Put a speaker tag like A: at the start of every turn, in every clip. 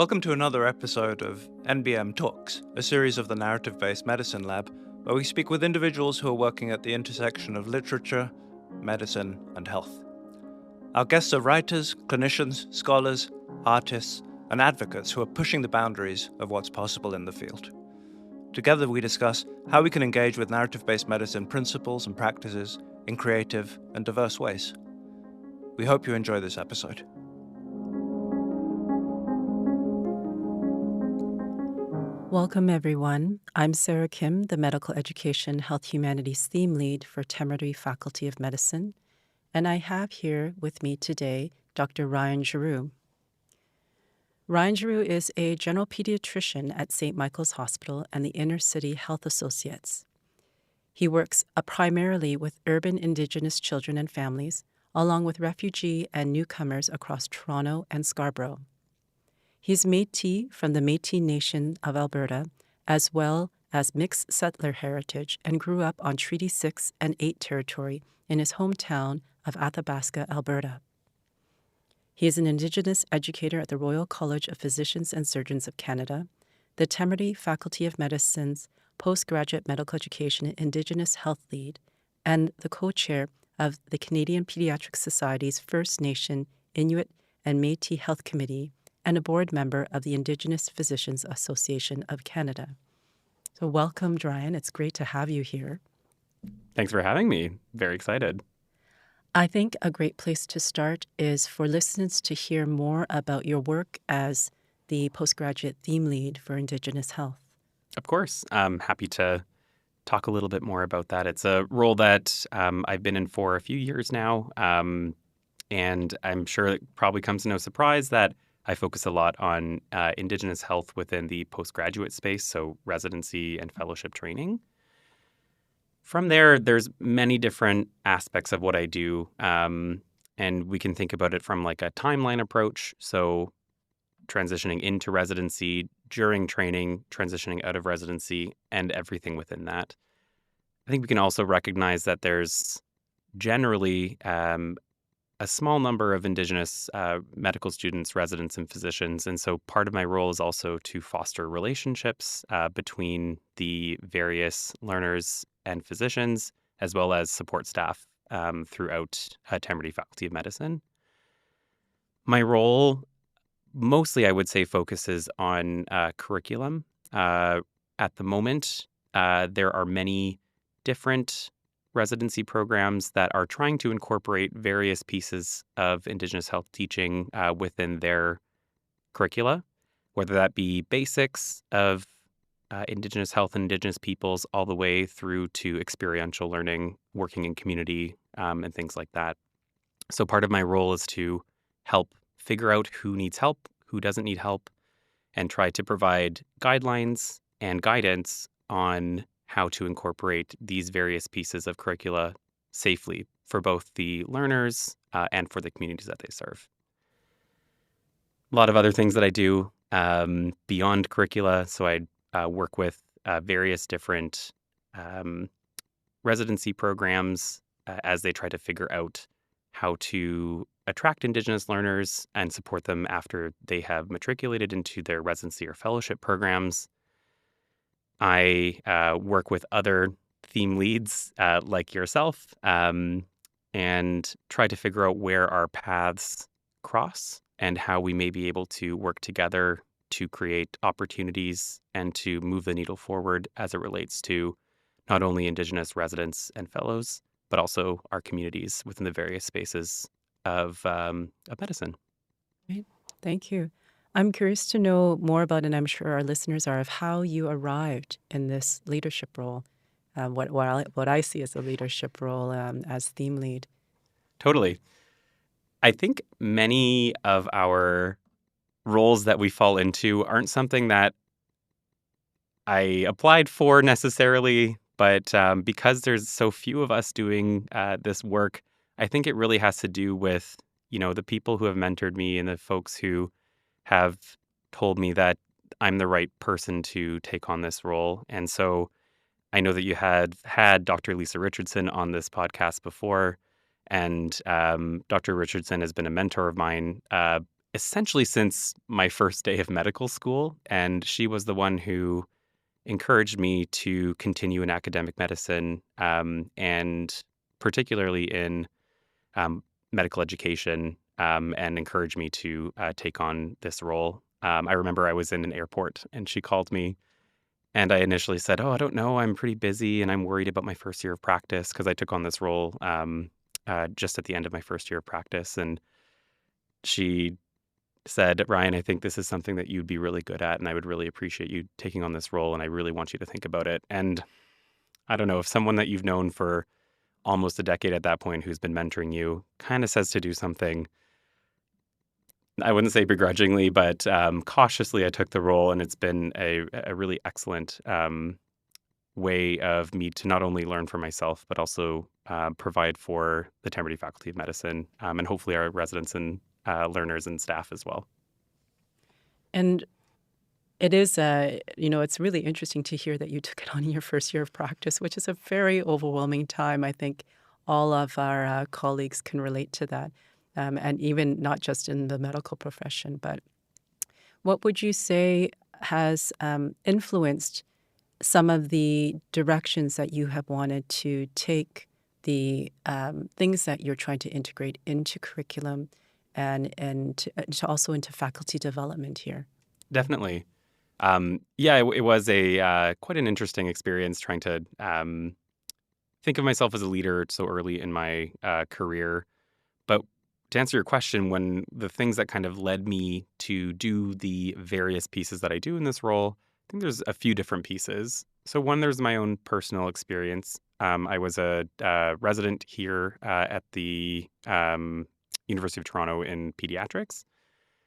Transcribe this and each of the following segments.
A: Welcome to another episode of NBM Talks, a series of the Narrative-Based Medicine Lab, where we speak with individuals who are working at the intersection of literature, medicine, and health. Our guests are writers, clinicians, scholars, artists, and advocates who are pushing the boundaries of what's possible in the field. Together we discuss how we can engage with narrative-based medicine principles and practices in creative and diverse ways. We hope you enjoy this episode.
B: Welcome, everyone. I'm Sarah Kim, the Medical Education Health Humanities Theme Lead for Temerty Faculty of Medicine, and I have here with me today Dr. Ryan Giroux. Ryan Giroux is a general pediatrician at St. Michael's Hospital and the Inner City Health Associates. He works primarily with urban Indigenous children and families, along with refugee and newcomers across Toronto and Scarborough. He's Métis from the Métis Nation of Alberta, as well as mixed settler heritage, and grew up on Treaty 6 and 8 territory in his hometown of Athabasca, Alberta. He is an Indigenous educator at the Royal College of Physicians and Surgeons of Canada, the Temerty Faculty of Medicine's Postgraduate Medical Education and Indigenous Health Lead, and the co-chair of the Canadian Paediatric Society's First Nation, Inuit, and Métis Health Committee, and a board member of the Indigenous Physicians Association of Canada. So welcome, Ryan. It's great to have you here.
C: Thanks for having me. Very excited.
B: I think a great place to start is for listeners to hear more about your work as the postgraduate theme lead for Indigenous health.
C: Of course. I'm happy to talk a little bit more about that. It's a role that I've been in for a few years now, and I'm sure it probably comes to no surprise that I focus a lot on Indigenous health within the postgraduate space, so residency and fellowship training. From there, there's many different aspects of what I do, and we can think about it from like a timeline approach, so transitioning into residency, during training, transitioning out of residency, and everything within that. I think we can also recognize that there's generally a small number of Indigenous medical students, residents, and physicians. And so part of my role is also to foster relationships between the various learners and physicians, as well as support staff throughout Temerty Faculty of Medicine. My role mostly, I would say, focuses on curriculum. At the moment, there are many different residency programs that are trying to incorporate various pieces of Indigenous health teaching within their curricula, whether that be basics of Indigenous health and Indigenous peoples all the way through to experiential learning, working in community, and things like that. So part of my role is to help figure out who needs help, who doesn't need help, and try to provide guidelines and guidance on how to incorporate these various pieces of curricula safely for both the learners and for the communities that they serve. A lot of other things that I do beyond curricula. So I work with various different residency programs as they try to figure out how to attract Indigenous learners and support them after they have matriculated into their residency or fellowship programs. I work with other theme leads like yourself and try to figure out where our paths cross and how we may be able to work together to create opportunities and to move the needle forward as it relates to not only Indigenous residents and fellows, but also our communities within the various spaces of medicine.
B: Great. Thank you. I'm curious to know more about, and I'm sure our listeners are, of how you arrived in this leadership role, what I see as a leadership role as theme lead.
C: Totally. I think many of our roles that we fall into aren't something that I applied for necessarily, but because there's so few of us doing this work, I think it really has to do with, the people who have mentored me and the folks who have told me that I'm the right person to take on this role. And so I know that you had Dr. Lisa Richardson on this podcast before, and Dr. Richardson has been a mentor of mine essentially since my first day of medical school. And she was the one who encouraged me to continue in academic medicine, and particularly in um, medical education, and encouraged me to take on this role. I remember I was in an airport and she called me, and I initially said, "Oh, I don't know. I'm pretty busy and I'm worried about my first year of practice," because I took on this role just at the end of my first year of practice. And she said, "Ryan, I think this is something that you'd be really good at, and I would really appreciate you taking on this role, and I really want you to think about it." And I don't know, if someone that you've known for almost a decade at that point who's been mentoring you kind of says to do something, I wouldn't say begrudgingly, but cautiously, I took the role, and it's been a really excellent way of me to not only learn for myself, but also provide for the Temerty Faculty of Medicine, and hopefully our residents and learners and staff as well.
B: And it is, it's really interesting to hear that you took it on in your first year of practice, which is a very overwhelming time. I think all of our colleagues can relate to that, and even not just in the medical profession. But what would you say has influenced some of the directions that you have wanted to take the things that you're trying to integrate into curriculum and to also into faculty development here?
C: Definitely. Yeah, it was a quite an interesting experience trying to think of myself as a leader so early in my career. But to answer your question, when the things that kind of led me to do the various pieces that I do in this role, I think there's a few different pieces. So one, there's my own personal experience. I was a resident here at the University of Toronto in Paediatrics.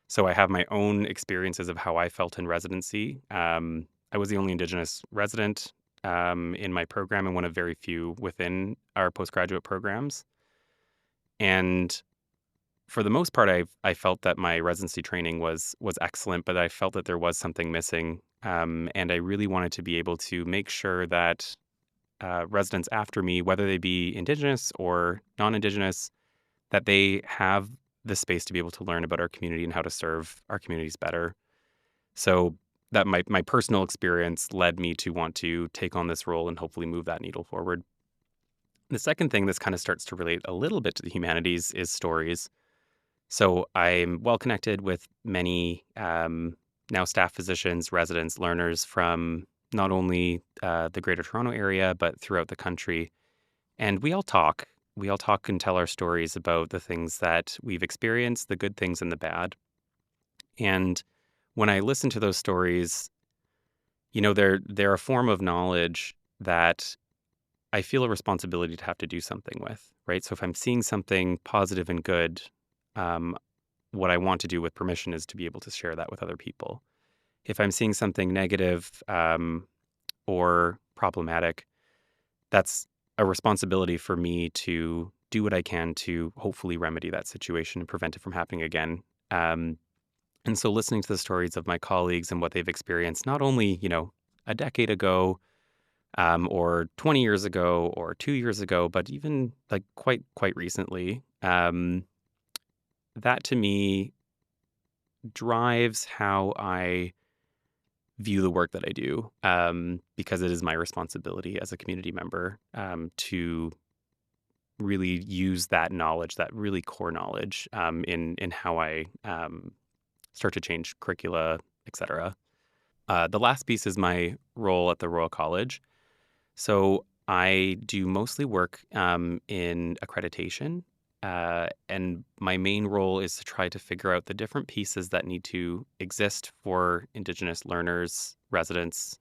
C: So I have my own experiences of how I felt in residency. I was the only Indigenous resident in my program and one of very few within our postgraduate programs. And for the most part, I felt that my residency training was excellent, but I felt that there was something missing. And I really wanted to be able to make sure that residents after me, whether they be Indigenous or non-Indigenous, that they have the space to be able to learn about our community and how to serve our communities better. So that my personal experience led me to want to take on this role and hopefully move that needle forward. The second thing, this kind of starts to relate a little bit to the humanities, is stories. So I'm well connected with many now staff physicians, residents, learners from not only the Greater Toronto area, but throughout the country. And we all talk. We all talk and tell our stories about the things that we've experienced, the good things and the bad. And when I listen to those stories, they're a form of knowledge that I feel a responsibility to have to do something with, right? So if I'm seeing something positive and good, what I want to do with permission is to be able to share that with other people. If I'm seeing something negative or problematic, that's a responsibility for me to do what I can to hopefully remedy that situation and prevent it from happening again. And so listening to the stories of my colleagues and what they've experienced, not only, a decade ago, or 20 years ago or 2 years ago, but even like quite recently, that to me drives how I view the work that I do, because it is my responsibility as a community member to really use that knowledge, that really core knowledge, in how I start to change curricula, etc. The last piece is my role at the Royal College. So I do mostly work in accreditation, and my main role is to try to figure out the different pieces that need to exist for Indigenous learners, residents,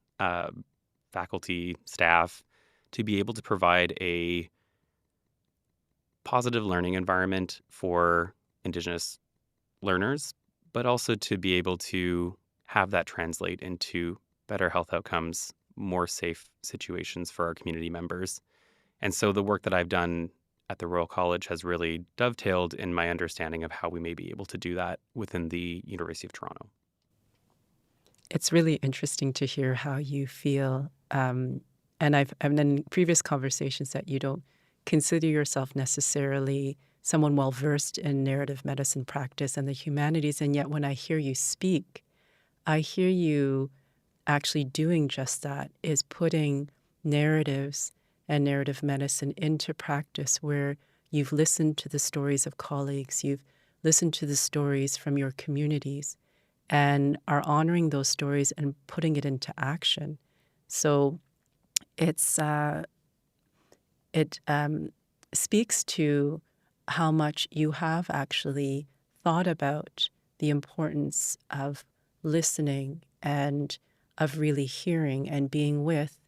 C: faculty, staff, to be able to provide a positive learning environment for Indigenous learners, but also to be able to have that translate into better health outcomes, more safe situations for our community members. And so the work that I've done at the Royal College has really dovetailed in my understanding of how we may be able to do that within the University of Toronto.
B: It's really interesting to hear how you feel. And I've in previous conversations that you don't consider yourself necessarily someone well-versed in narrative medicine practice and the humanities, and yet when I hear you speak, I hear you actually doing just that, is putting narratives and narrative medicine into practice where you've listened to the stories of colleagues, you've listened to the stories from your communities, and are honoring those stories and putting it into action. So it's it speaks to how much you have actually thought about the importance of listening and of really hearing and being with,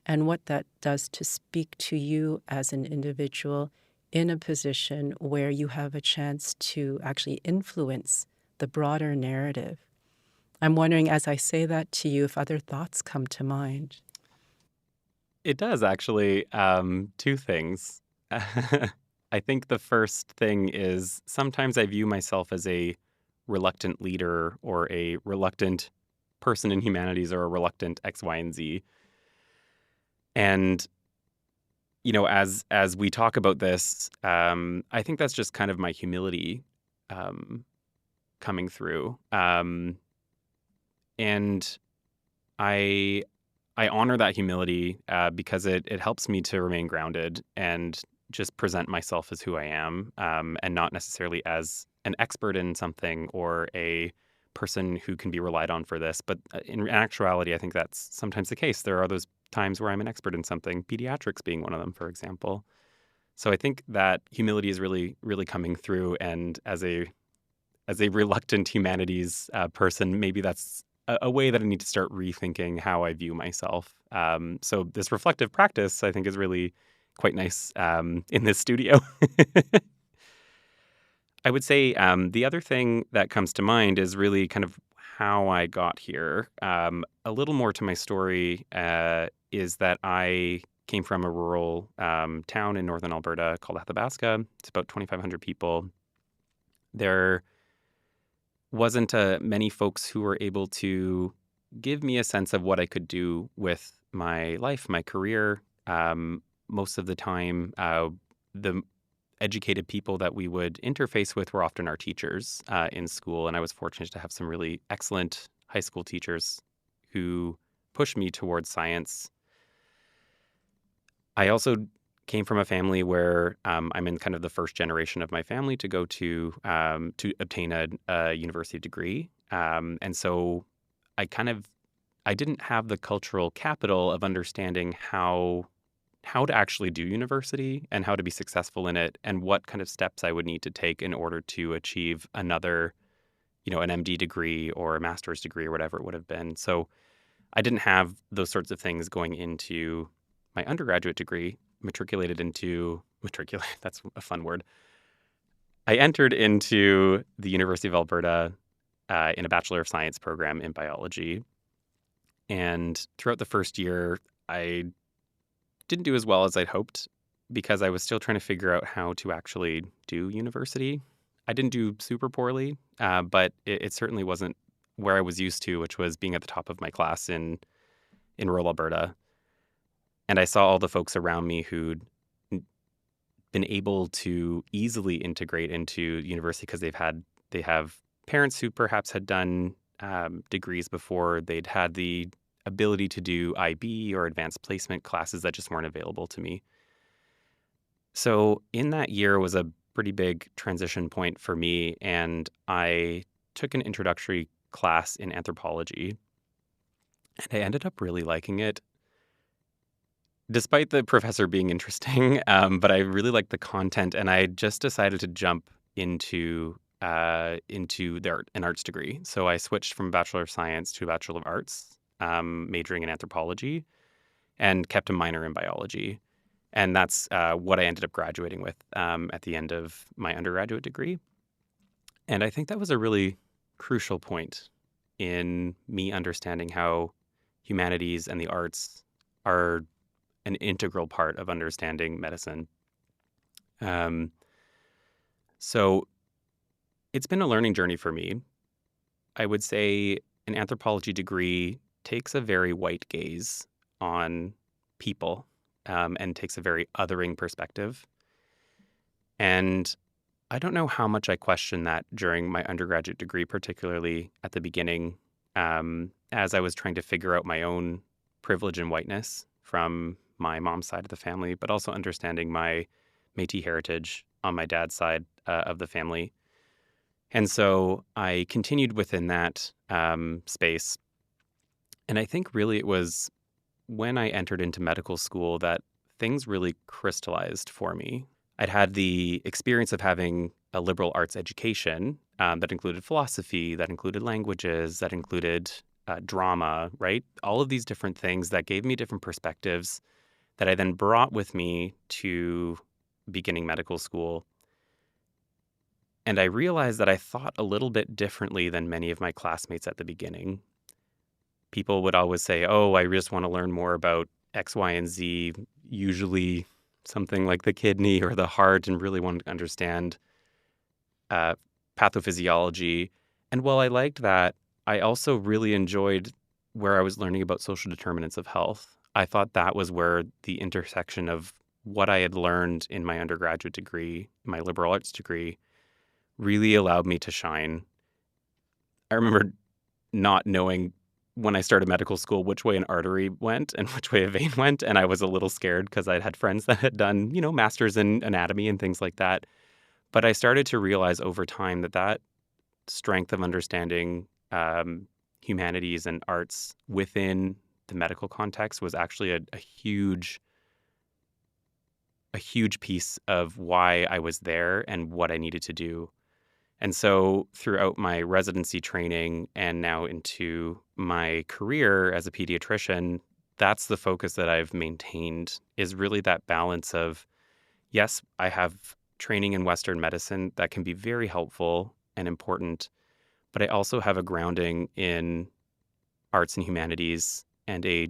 B: and what that does to speak to you as an individual in a position where you have a chance to actually influence the broader narrative. I'm wondering, as I say that to you, if other thoughts come to mind.
C: It does actually. Two things. I think the first thing is sometimes I view myself as a reluctant leader or a reluctant person in humanities or a reluctant X, Y, and Z. And, as we talk about this, I think that's just kind of my humility coming through. And I honor that humility because it helps me to remain grounded and just present myself as who I am, and not necessarily as an expert in something or a person who can be relied on for this. But in actuality, I think that's sometimes the case. There are those times where I'm an expert in something, pediatrics being one of them, for example. So I think that humility is really, really coming through. And as a reluctant humanities person, maybe that's a way that I need to start rethinking how I view myself. So this reflective practice, I think, is really quite nice in this studio. I would say the other thing that comes to mind is really kind of how I got here. A little more to my story is that I came from a rural town in northern Alberta called Athabasca. It's about 2,500 people. There wasn't many folks who were able to give me a sense of what I could do with my life, my career. Most of the time, the educated people that we would interface with were often our teachers in school. And I was fortunate to have some really excellent high school teachers who pushed me towards science. I also came from a family where I'm in kind of the first generation of my family to go to obtain a university degree. And so I didn't have the cultural capital of understanding how to actually do university and how to be successful in it and what kind of steps I would need to take in order to achieve another, an MD degree or a master's degree or whatever it would have been. So I didn't have those sorts of things going into my undergraduate degree. That's a fun word. I entered into the University of Alberta in a Bachelor of Science program in biology. And throughout the first year, I didn't do as well as I'd hoped because I was still trying to figure out how to actually do university. I didn't do super poorly, but it certainly wasn't where I was used to, which was being at the top of my class in rural Alberta. And I saw all the folks around me who'd been able to easily integrate into university because they have parents who perhaps had done degrees before. They'd had the ability to do IB or advanced placement classes that just weren't available to me. So in that year was a pretty big transition point for me, and I took an introductory class in anthropology, and I ended up really liking it. Despite the professor being interesting, but I really liked the content, and I just decided to jump into an arts degree. So I switched from Bachelor of Science to a Bachelor of Arts, majoring in anthropology, and kept a minor in biology. And that's what I ended up graduating with at the end of my undergraduate degree. And I think that was a really crucial point in me understanding how humanities and the arts are an integral part of understanding medicine. So it's been a learning journey for me. I would say an anthropology degree takes a very white gaze on people and takes a very othering perspective. And I don't know how much I questioned that during my undergraduate degree, particularly at the beginning, as I was trying to figure out my own privilege and whiteness from my mom's side of the family, but also understanding my Métis heritage on my dad's side of the family. And so I continued within that space. And I think really it was when I entered into medical school that things really crystallized for me. I'd had the experience of having a liberal arts education that included philosophy, that included languages, that included drama, right? All of these different things that gave me different perspectives that I then brought with me to beginning medical school. And I realized that I thought a little bit differently than many of my classmates at the beginning. People would always say, oh, I just want to learn more about X, Y, and Z, usually something like the kidney or the heart, and really wanted to understand pathophysiology. And while I liked that, I also really enjoyed where I was learning about social determinants of health. I thought that was where the intersection of what I had learned in my undergraduate degree, my liberal arts degree, really allowed me to shine. I remember not knowing when I started medical school which way an artery went and which way a vein went, and I was a little scared because I'd had friends that had done, masters in anatomy and things like that. But I started to realize over time that strength of understanding humanities and arts within the medical context was actually a huge piece of why I was there and what I needed to do. And so throughout my residency training and now into my career as a pediatrician, that's the focus that I've maintained, is really that balance of, yes, I have training in Western medicine that can be very helpful and important, but I also have a grounding in arts and humanities and a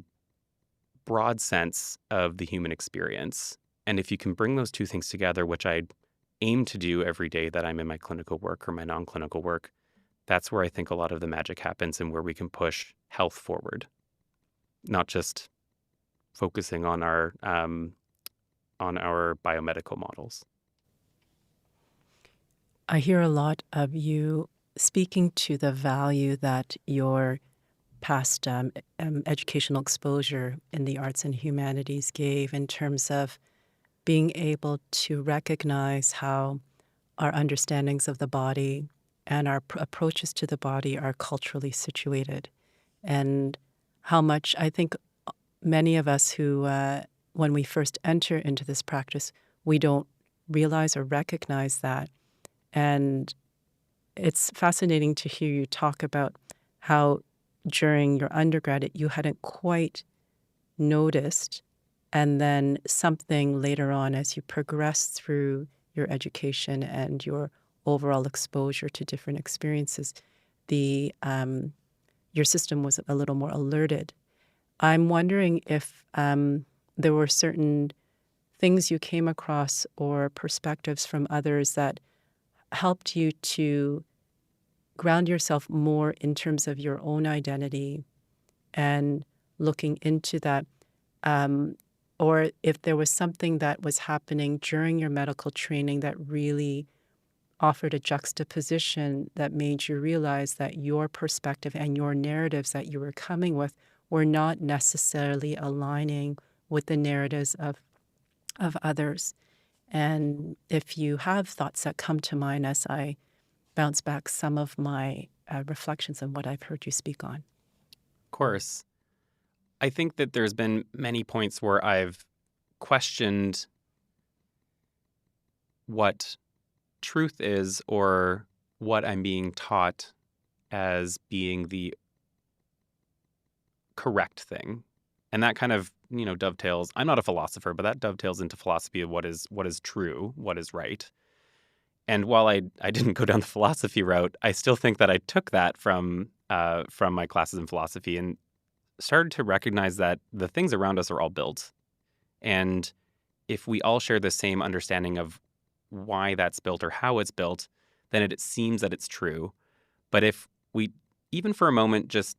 C: broad sense of the human experience. And if you can bring those two things together, which I aim to do every day that I'm in my clinical work or my non-clinical work, that's where I think a lot of the magic happens and where we can push health forward, not just focusing on our biomedical models.
B: I hear a lot of you speaking to the value that your past educational exposure in the arts and humanities gave in terms of being able to recognize how our understandings of the body and our approaches to the body are culturally situated, and how much I think many of us who, when we first enter into this practice, we don't realize or recognize that. And it's fascinating to hear you talk about how during your undergrad you hadn't quite noticed, and then something later on as you progress through your education and your overall exposure to different experiences, the your system was a little more alerted. I'm wondering if there were certain things you came across or perspectives from others that helped you to ground yourself more in terms of your own identity and looking into that, or if there was something that was happening during your medical training that really offered a juxtaposition that made you realize that your perspective and your narratives that you were coming with were not necessarily aligning with the narratives of others. And if you have thoughts that come to mind as I bounce back some of my reflections on what I've heard you speak on.
C: Of course. I think that there's been many points where I've questioned what truth is or what I'm being taught as being the correct thing. And that kind of, dovetails. I'm not a philosopher, but that dovetails into philosophy of what is true, what is right. And while I didn't go down the philosophy route, I still think that I took that from my classes in philosophy and started to recognize that the things around us are all built. And if we all share the same understanding of why that's built or how it's built, then it seems that it's true. But if we, even for a moment, just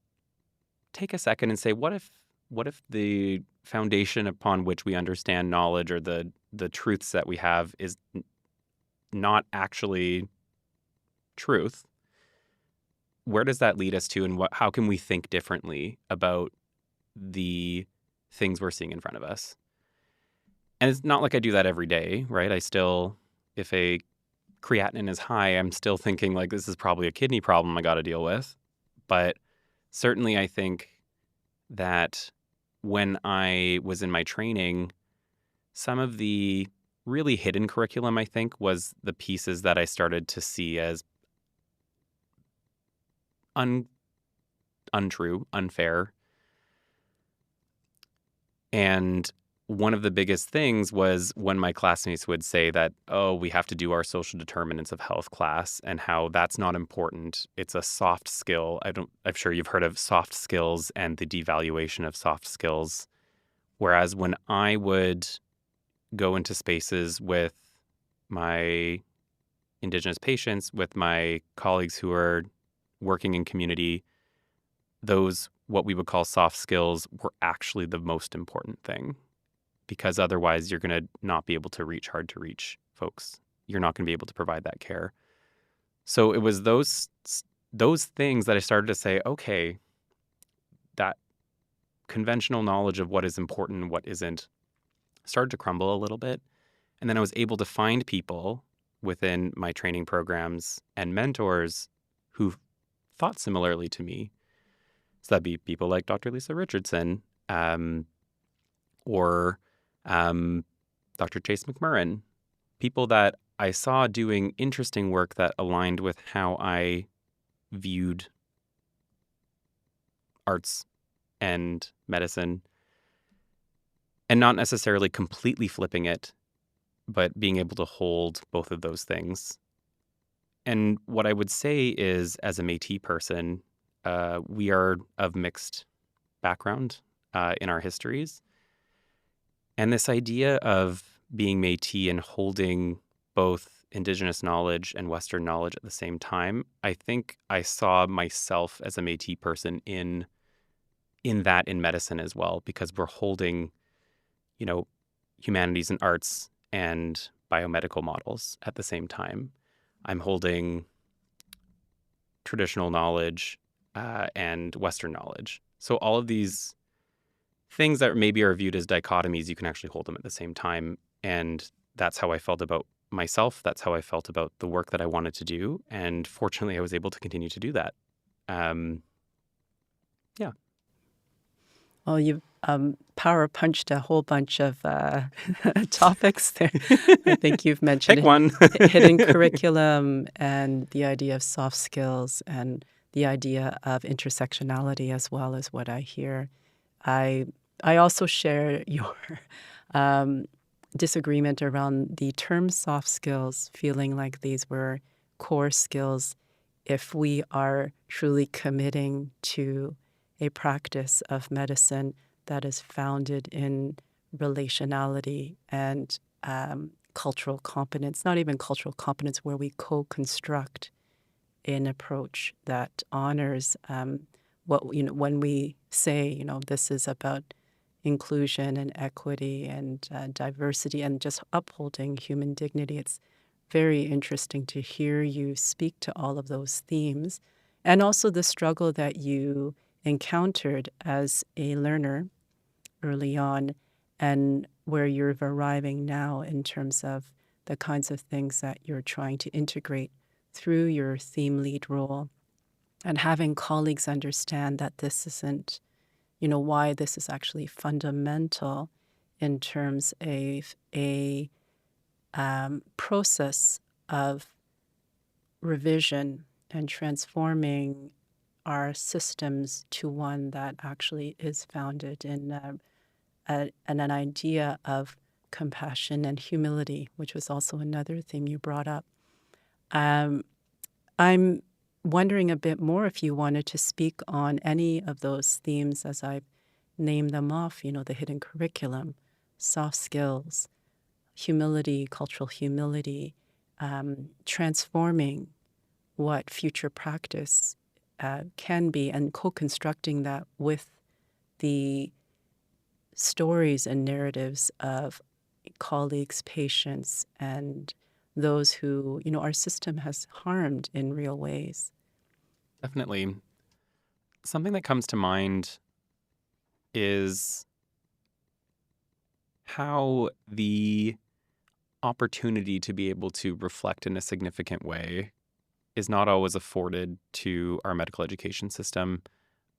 C: take a second and say, what if the foundation upon which we understand knowledge or the truths that we have is not actually truth, where does that lead us to, and how can we think differently about the things we're seeing in front of us? And it's not like I do that every day, right? I still, if a creatinine is high, I'm still thinking like this is probably a kidney problem I got to deal with. But certainly I think that when I was in my training, some of the really hidden curriculum, I think, was the pieces that I started to see as untrue, unfair. And one of the biggest things was when my classmates would say that, oh, we have to do our social determinants of health class, and how that's not important. It's a soft skill. I'm sure you've heard of soft skills and the devaluation of soft skills. Whereas when I would go into spaces with my Indigenous patients, with my colleagues who are working in community, those what we would call soft skills were actually the most important thing, because otherwise you're going to not be able to reach hard to reach folks. You're not going to be able to provide that care. So it was those things that I started to say, okay, that conventional knowledge of what is important and what isn't started to crumble a little bit. And then I was able to find people within my training programs and mentors who thought similarly to me. So that'd be people like Dr. Lisa Richardson, or Dr. Chase McMurrin, people that I saw doing interesting work that aligned with how I viewed arts and medicine, and not necessarily completely flipping it, but being able to hold both of those things. And what I would say is, as a Métis person, we are of mixed background in our histories. And this idea of being Métis and holding both Indigenous knowledge and Western knowledge at the same time, I think I saw myself as a Métis person in medicine as well, because we're holding, humanities and arts and biomedical models at the same time. I'm holding traditional knowledge and Western knowledge. So all of these things that maybe are viewed as dichotomies, you can actually hold them at the same time. And that's how I felt about myself. That's how I felt about the work that I wanted to do. And fortunately, I was able to continue to do that. Yeah.
B: Well, you've power punched a whole bunch of topics there. I think you've mentioned
C: Pick one.
B: hidden curriculum and the idea of soft skills and the idea of intersectionality as well, as what I hear. I also share your disagreement around the term soft skills, feeling like these were core skills if we are truly committing to a practice of medicine that is founded in relationality and cultural competence, not even cultural competence, where we co-construct an approach that honors when we say, this is about inclusion and equity and diversity and just upholding human dignity. It's very interesting to hear you speak to all of those themes, and also the struggle that you encountered as a learner early on, and where you're arriving now in terms of the kinds of things that you're trying to integrate through your theme lead role, and having colleagues understand that this isn't, why this is actually fundamental in terms of a process of revision and transforming our systems to one that actually is founded in an idea of compassion and humility, which was also another theme you brought up. I'm wondering a bit more if you wanted to speak on any of those themes as I've named them off, the hidden curriculum, soft skills, humility, cultural humility, transforming what future practice can be, and co-constructing that with the stories and narratives of colleagues, patients, and those who, our system has harmed in real ways.
C: Definitely. Something that comes to mind is how the opportunity to be able to reflect in a significant way is not always afforded to our medical education system.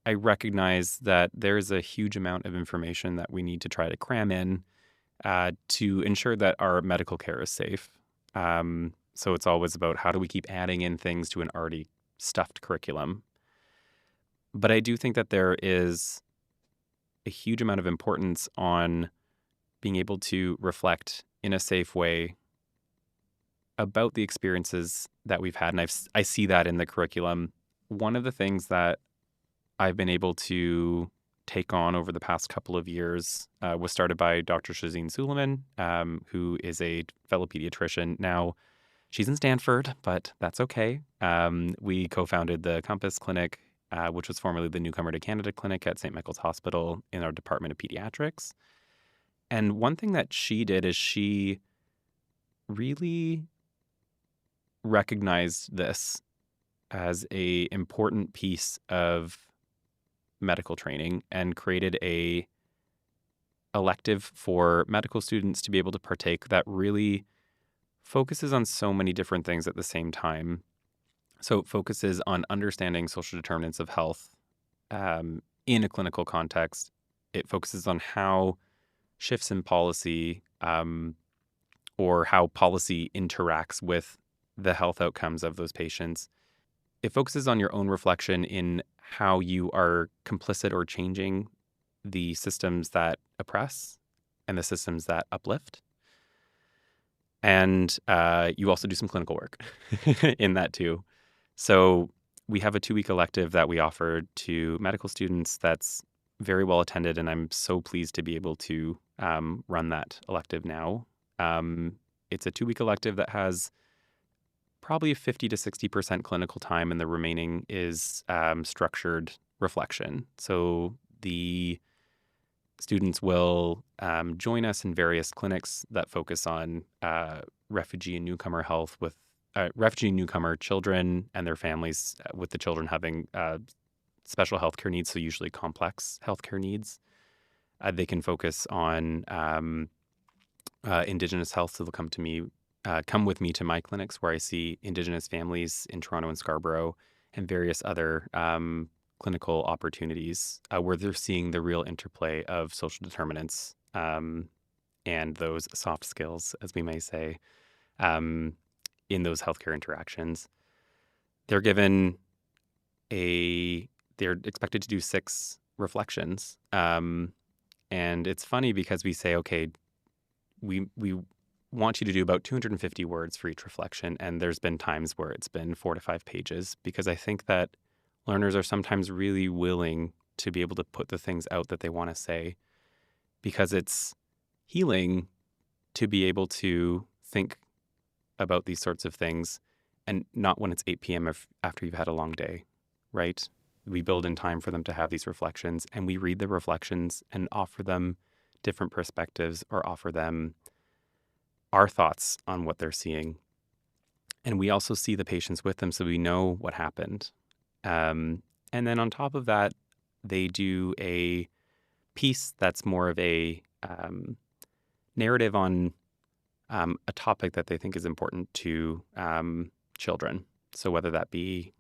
C: I recognize that there's a huge amount of information that we need to try to cram in to ensure that our medical care is safe. So it's always about how do we keep adding in things to an already stuffed curriculum. But I do think that there is a huge amount of importance on being able to reflect in a safe way about the experiences that we've had. And I see that in the curriculum. One of the things that I've been able to take on over the past couple of years was started by Dr. Shazeen Suleiman, who is a fellow pediatrician. Now, she's in Stanford, but that's okay. We co-founded the Compass Clinic, which was formerly the Newcomer to Canada Clinic at St. Michael's Hospital in our Department of Paediatrics. And one thing that she did is she really recognized this as a important piece of medical training and created a elective for medical students to be able to partake that really focuses on so many different things at the same time. So it focuses on understanding social determinants of health in a clinical context. It focuses on how shifts in policy or how policy interacts with the health outcomes of those patients. It focuses on your own reflection in how you are complicit or changing the systems that oppress and the systems that uplift. And you also do some clinical work in that too. So we have a 2-week elective that we offer to medical students that's very well attended, and I'm so pleased to be able to run that elective now. It's a 2-week elective that has probably 50 to 60% clinical time, and the remaining is structured reflection. So the students will join us in various clinics that focus on refugee and newcomer health with refugee and newcomer children and their families, with the children having special healthcare needs, so usually complex healthcare needs. They can focus on Indigenous health, so they'll come with me to my clinics where I see Indigenous families in Toronto and Scarborough and various other clinical opportunities where they're seeing the real interplay of social determinants and those soft skills, as we may say, in those healthcare interactions. They're expected to do 6 reflections. And it's funny because we say, okay, we want you to do about 250 words for each reflection. And there's been times where it's been 4 to 5 pages, because I think that learners are sometimes really willing to be able to put the things out that they want to say, because it's healing to be able to think about these sorts of things, and not when it's 8 p.m. after you've had a long day, right? We build in time for them to have these reflections, and we read the reflections and offer them different perspectives or offer them our thoughts on what they're seeing. And we also see the patients with them, so we know what happened. And then on top of that, they do a piece that's more of a narrative on a topic that they think is important to children. So whether that be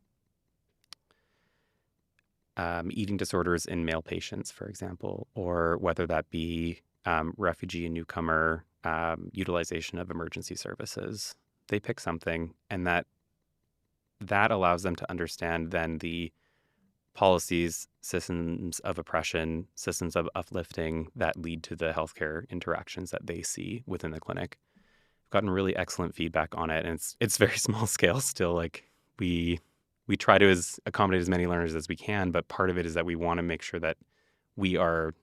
C: eating disorders in male patients, for example, or whether that be refugee and newcomer utilization of emergency services, they pick something, and that allows them to understand then the policies, systems of oppression, systems of uplifting that lead to the healthcare interactions that they see within the clinic. I've gotten really excellent feedback on it, and it's very small scale still. Like we try to accommodate as many learners as we can, but part of it is that we want to make sure that we are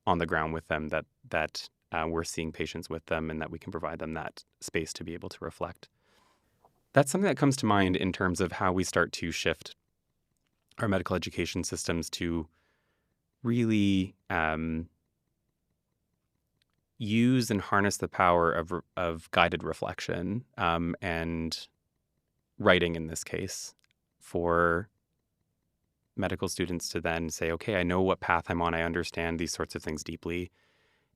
C: on the ground with them, that we're seeing patients with them, and that we can provide them that space to be able to reflect. That's something that comes to mind in terms of how we start to shift our medical education systems to really use and harness the power of guided reflection and writing in this case for medical students to then say, okay, I know what path I'm on. I understand these sorts of things deeply.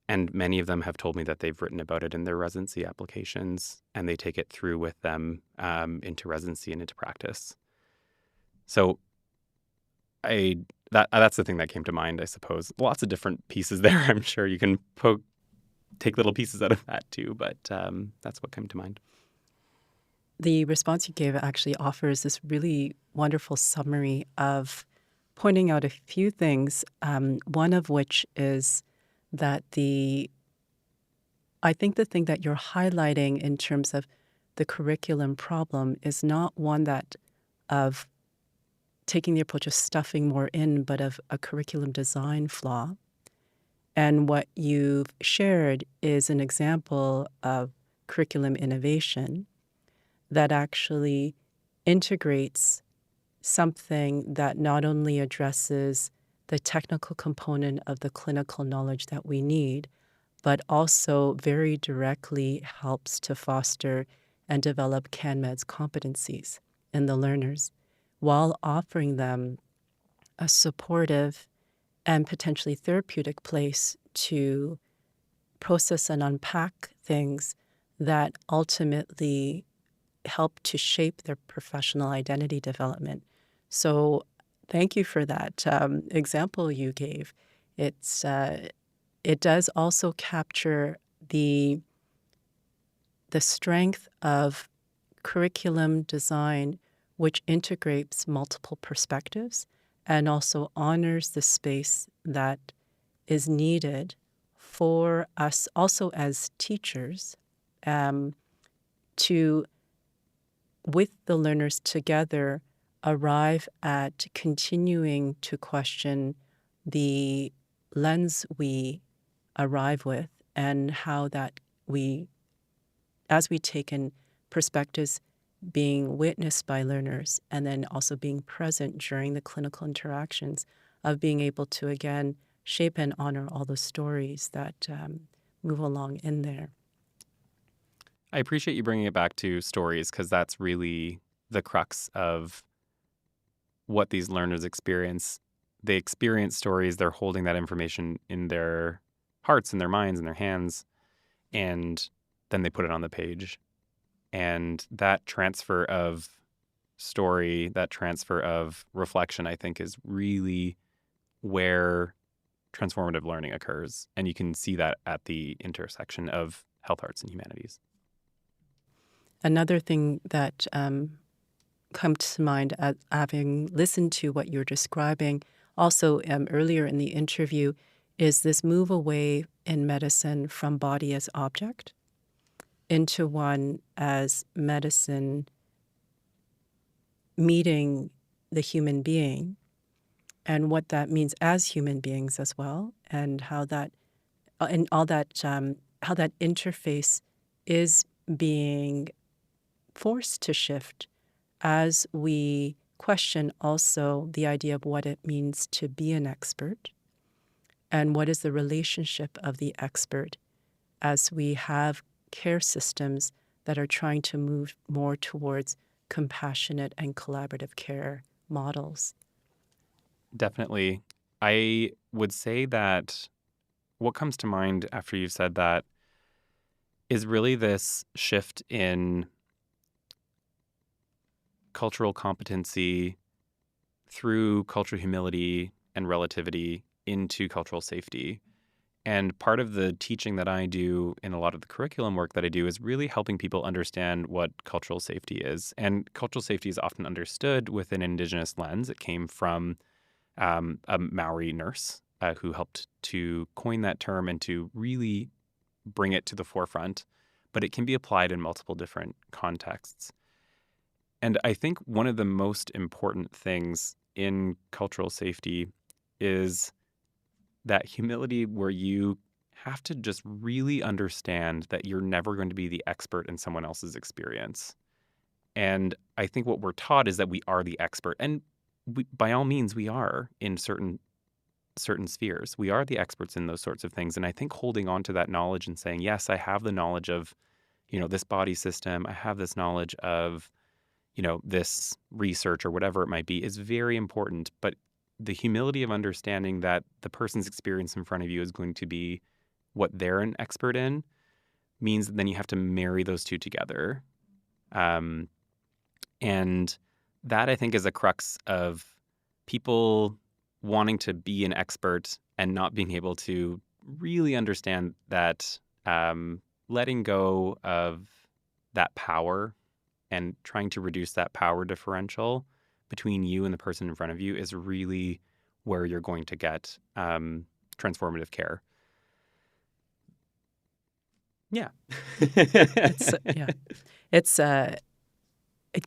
C: And many of them have told me that they've written about it in their residency applications, and they take it through with them into residency and into practice. So that's the thing that came to mind, I suppose. Lots of different pieces there. I'm sure you can take little pieces out of that too, but that's what came to mind.
B: The response you gave actually offers this really wonderful summary of pointing out a few things, one of which is that I think the thing that you're highlighting in terms of the curriculum problem is not one that of taking the approach of stuffing more in, but of a curriculum design flaw. And what you've shared is an example of curriculum innovation that actually integrates something that not only addresses the technical component of the clinical knowledge that we need, but also very directly helps to foster and develop CanMed's competencies in the learners while offering them a supportive and potentially therapeutic place to process and unpack things that ultimately help to shape their professional identity development. So thank you for that example you gave. It does also capture the strength of curriculum design, which integrates multiple perspectives and also honors the space that is needed for us also as teachers to, with the learners together, arrive at continuing to question the lens we arrive with and how that as we take in perspectives being witnessed by learners and then also being present during the clinical interactions of being able to, again, shape and honor all the stories that move along in there.
C: I appreciate you bringing it back to stories because that's really the crux of what these learners experience. They experience stories. They're holding that information in their hearts, in their minds, in their hands, and then they put it on the page. And that transfer of story, that transfer of reflection, I think is really where transformative learning occurs. And you can see that at the intersection of health, arts, and humanities.
B: Another thing that comes to mind having listened to what you're describing also earlier in the interview is this move away in medicine from body as object into one as medicine meeting the human being and what that means as human beings as well, and how that and all that how that interface is being forced to shift as we question also the idea of what it means to be an expert and what is the relationship of the expert as we have care systems that are trying to move more towards compassionate and collaborative care models.
C: Definitely. I would say that what comes to mind after you've said that is really this shift in cultural competency through cultural humility and relativity into cultural safety. And part of the teaching that I do in a lot of the curriculum work that I do is really helping people understand what cultural safety is. And cultural safety is often understood with an Indigenous lens. It came from a Maori nurse who helped to coin that term and to really bring it to the forefront. But it can be applied in multiple different contexts. And I think one of the most important things in cultural safety is that humility where you have to just really understand that you're never going to be the expert in someone else's experience. And I think what we're taught is that we are the expert. And by all means, we are in certain certain spheres. We are the experts in those sorts of things. And I think holding on to that knowledge and saying, yes, I have the knowledge of, this body system, I have this knowledge of, this research or whatever it might be, is very important. But the humility of understanding that the person's experience in front of you is going to be what they're an expert in means that then you have to marry those two together. And that, I think, is a crux of people wanting to be an expert and not being able to really understand that letting go of that power and trying to reduce that power differential between you and the person in front of you is really where you're going to get transformative care. Yeah.
B: It's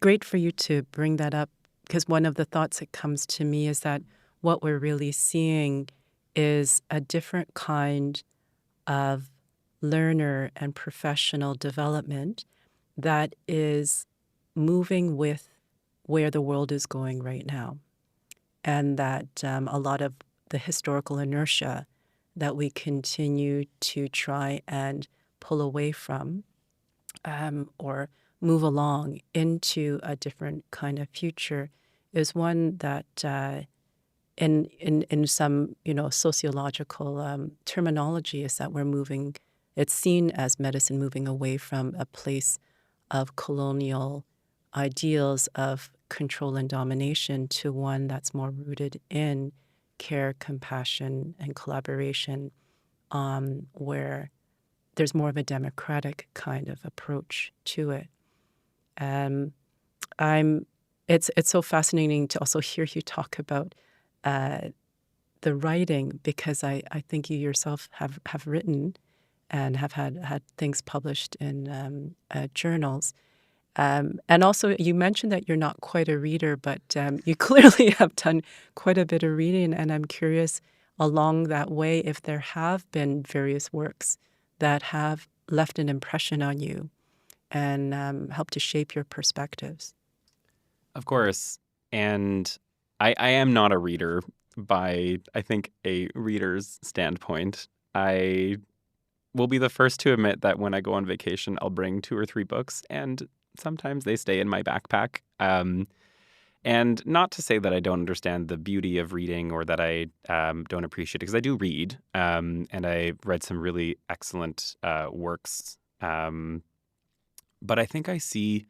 B: great for you to bring that up, because one of the thoughts that comes to me is that what we're really seeing is a different kind of learner and professional development that is moving with where the world is going right now. And that a lot of the historical inertia that we continue to try and pull away from or move along into a different kind of future is one that in some sociological terminology is that we're moving. It's seen as medicine moving away from a place of colonial ideals of control and domination to one that's more rooted in care, compassion, and collaboration, where there's more of a democratic kind of approach to it. It's so fascinating to also hear you talk about the writing, because I think you yourself have written and have had things published in journals. And also, you mentioned that you're not quite a reader, but you clearly have done quite a bit of reading. And I'm curious, along that way, if there have been various works that have left an impression on you and helped to shape your perspectives.
C: Of course. And I am not a reader by, I think, a reader's standpoint. I will be the first to admit that when I go on vacation, I'll bring 2 or 3 books, and sometimes they stay in my backpack. And not to say that I don't understand the beauty of reading or that I don't appreciate it, because I do read, and I've read some really excellent works. But I think I see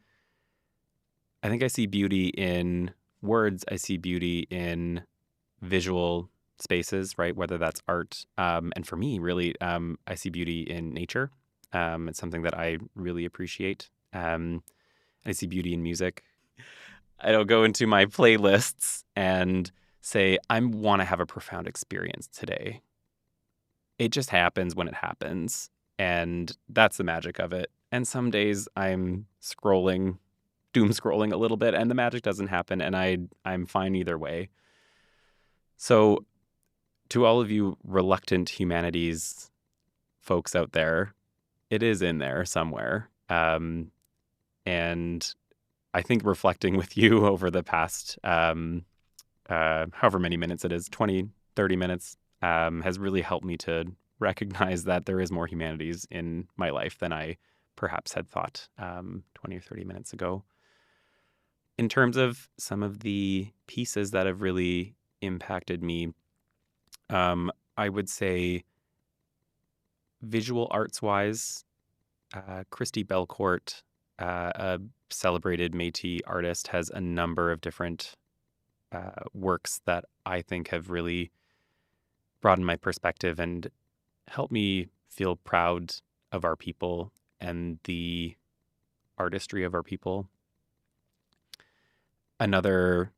C: beauty in words. I see beauty in visual spaces, right? Whether that's art. And for me, really, I see beauty in nature. It's something that I really appreciate. I see beauty in music. I don't go into my playlists and say, I want to have a profound experience today. It just happens when it happens. And that's the magic of it. And some days I'm doom scrolling a little bit, and the magic doesn't happen, and I'm fine either way. So to all of you reluctant humanities folks out there, it is in there somewhere. And I think reflecting with you over the past, however many minutes it is, 20, 30 minutes, has really helped me to recognize that there is more humanities in my life than I perhaps had thought 20 or 30 minutes ago. In terms of some of the pieces that have really impacted me, I would say visual arts-wise, Christy Belcourt, a celebrated Métis artist, has a number of different works that I think have really broadened my perspective and helped me feel proud of our people and the artistry of our people. Another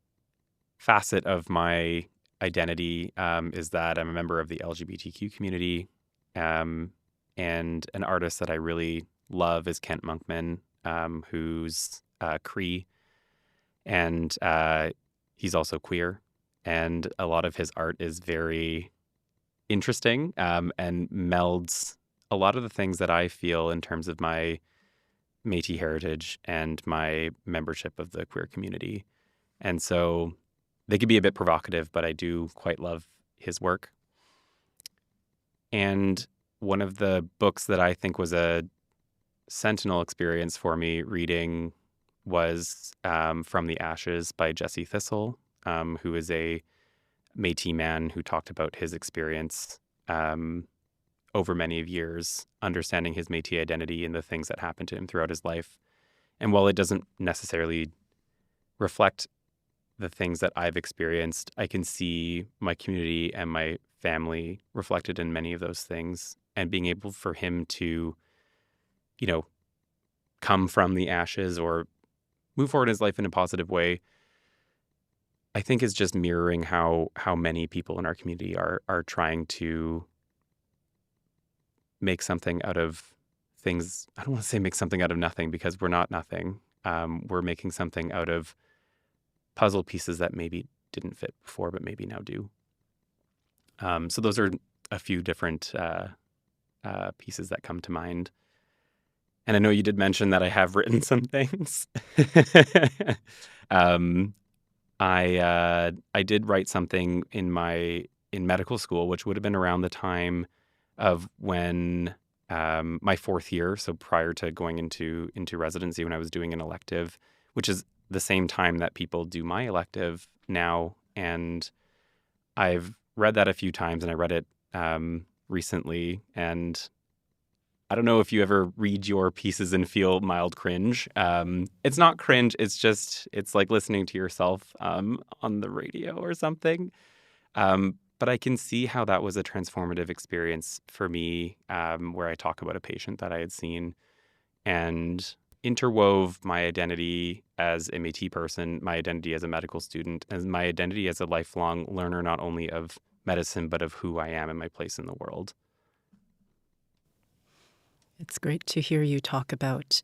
C: facet of my identity is that I'm a member of the LGBTQ community, and an artist that I really love is Kent Monkman, who's Cree, and he's also queer, and a lot of his art is very interesting and melds a lot of the things that I feel in terms of my Métis heritage and my membership of the queer community. And so they could be a bit provocative, but I do quite love his work. And one of the books that I think was a sentinel experience for me reading was From the Ashes by Jesse Thistle, who is a Métis man who talked about his experience over many years, understanding his Métis identity and the things that happened to him throughout his life. And while it doesn't necessarily reflect the things that I've experienced, I can see my community and my family reflected in many of those things. And being able for him to, come from the ashes or move forward in his life in a positive way, I think is just mirroring how many people in our community are trying to make something out of things. I don't want to say make something out of nothing, because we're not nothing. We're making something out of puzzle pieces that maybe didn't fit before, but maybe now do. So those are a few different pieces that come to mind. And I know you did mention that I have written some things. I did write something in medical school, which would have been around the time of when my fourth year, so prior to going into residency, when I was doing an elective, which is the same time that people do my elective now. And I've read that a few times, and I read it recently. And I don't know if you ever read your pieces and feel mild cringe. It's not cringe. It's like listening to yourself on the radio or something. But I can see how that was a transformative experience for me, where I talk about a patient that I had seen and interwove my identity as a Métis person, my identity as a medical student, and my identity as a lifelong learner, not only of medicine, but of who I am and my place in the world.
B: It's great to hear you talk about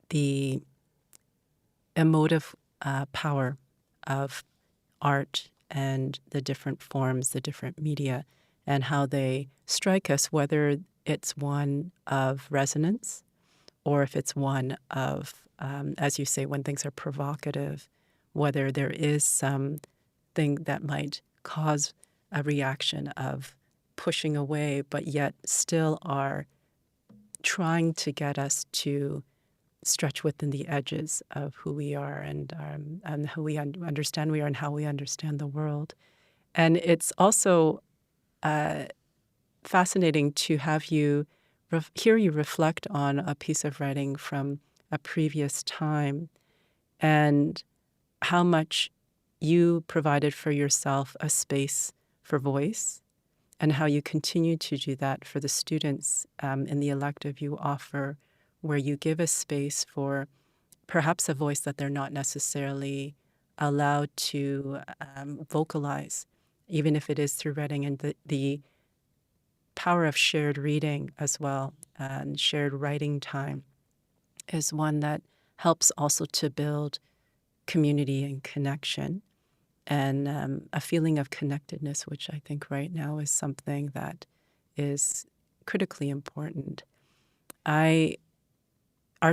B: the emotive power of art and the different forms, the different media, and how they strike us, whether it's one of resonance or if it's one of, as you say, when things are provocative, whether there is something that might cause a reaction of pushing away, but yet still are trying to get us to stretch within the edges of who we are and who we understand we are and how we understand the world. And it's also fascinating to have you hear you reflect on a piece of writing from a previous time and how much you provided for yourself a space for voice, and how you continue to do that for the students in the elective you offer, where you give a space for perhaps a voice that they're not necessarily allowed to vocalize, even if it is through reading. And the power of shared reading as well and shared writing time is one that helps also to build community and connection. And a feeling of connectedness, which I think right now is something that is critically important. Our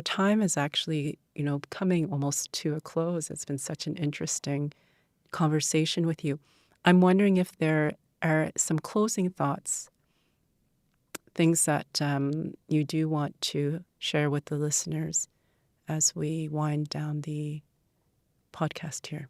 B: time is actually, coming almost to a close. It's been such an interesting conversation with you. I'm wondering if there are some closing thoughts, things that you do want to share with the listeners as we wind down the podcast here.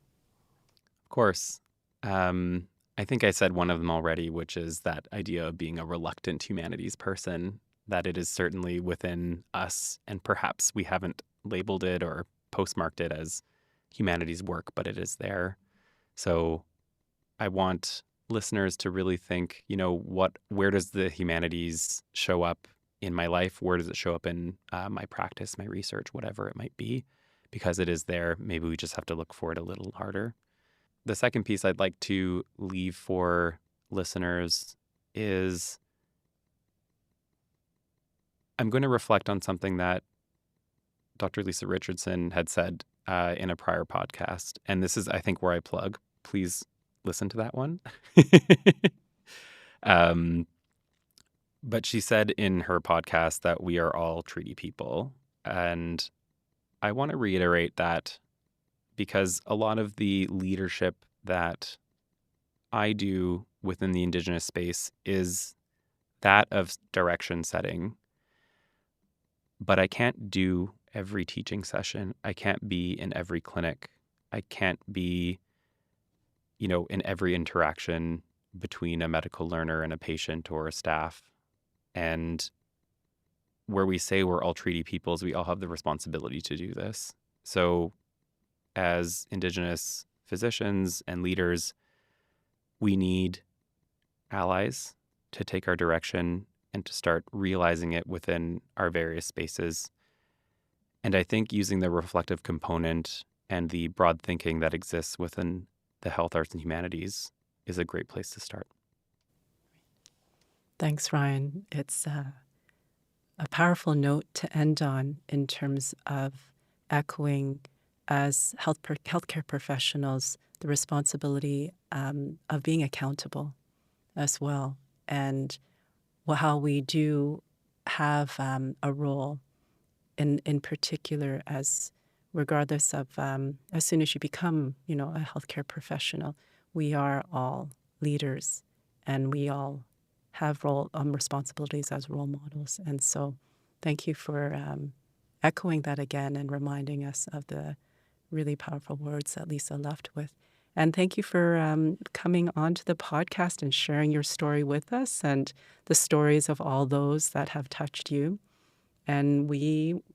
C: Of course. I think I said one of them already, which is that idea of being a reluctant humanities person, that it is certainly within us, and perhaps we haven't labeled it or postmarked it as humanities work, but it is there. So I want listeners to really think, where does the humanities show up in my life? Where does it show up in my practice, my research, whatever it might be? Because it is there. Maybe we just have to look for it a little harder. The second piece I'd like to leave for listeners is I'm going to reflect on something that Dr. Lisa Richardson had said in a prior podcast. And this is, I think, where I plug. Please listen to that one. But she said in her podcast that we are all treaty people. And I want to reiterate that, because a lot of the leadership that I do within the Indigenous space is that of direction setting, but I can't do every teaching session. I can't be in every clinic. I can't be, in every interaction between a medical learner and a patient or a staff. And where we say we're all treaty peoples, we all have the responsibility to do this. So as Indigenous physicians and leaders, we need allies to take our direction and to start realizing it within our various spaces. And I think using the reflective component and the broad thinking that exists within the health, arts, and humanities is a great place to start.
B: Thanks, Ryan. It's a powerful note to end on in terms of echoing, as healthcare professionals, the responsibility of being accountable as well, and how we do have a role in particular, as regardless of as soon as you become a healthcare professional, we are all leaders, and we all have responsibilities as role models. And so thank you for echoing that again and reminding us of the really powerful words that Lisa left with. And thank you for coming onto the podcast and sharing your story with us and the stories of all those that have touched you. And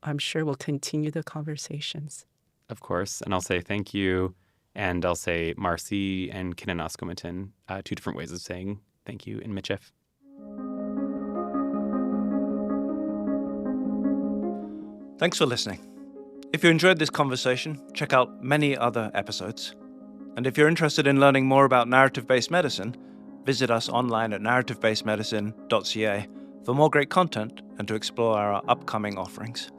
B: I'm sure, will continue the conversations.
C: Of course. And I'll say thank you. And I'll say Marcy and Kinanaskomitin, two different ways of saying thank you in Michif.
A: Thanks for listening. If you enjoyed this conversation, check out many other episodes. And if you're interested in learning more about narrative-based medicine, visit us online at narrativebasedmedicine.ca for more great content and to explore our upcoming offerings.